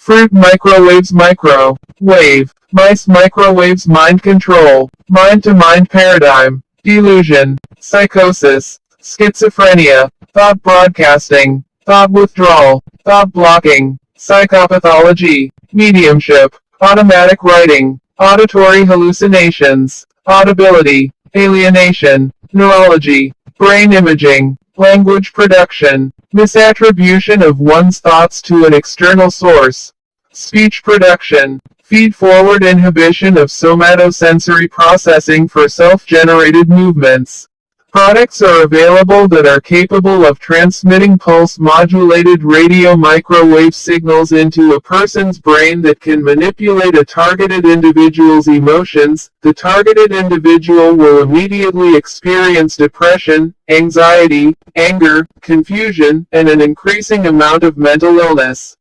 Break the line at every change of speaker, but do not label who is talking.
Fruit microwaves microwave. Mice microwaves mind control. Mind-to-mind paradigm. Delusion. Psychosis. Schizophrenia. Thought broadcasting. Thought withdrawal. Thought blocking. Psychopathology. Mediumship. Automatic writing. Auditory hallucinations. Audibility. Alienation. Neurology. Brain imaging. Language production. Misattribution of one's thoughts to an external source. Speech production. Feed-forward inhibition of somatosensory processing for self-generated movements. Products are available that are capable of transmitting pulse-modulated radio microwave signals into a person's brain that can manipulate a targeted individual's emotions. The targeted individual will immediately experience depression, anxiety, anger, confusion, and an increasing amount of mental illness.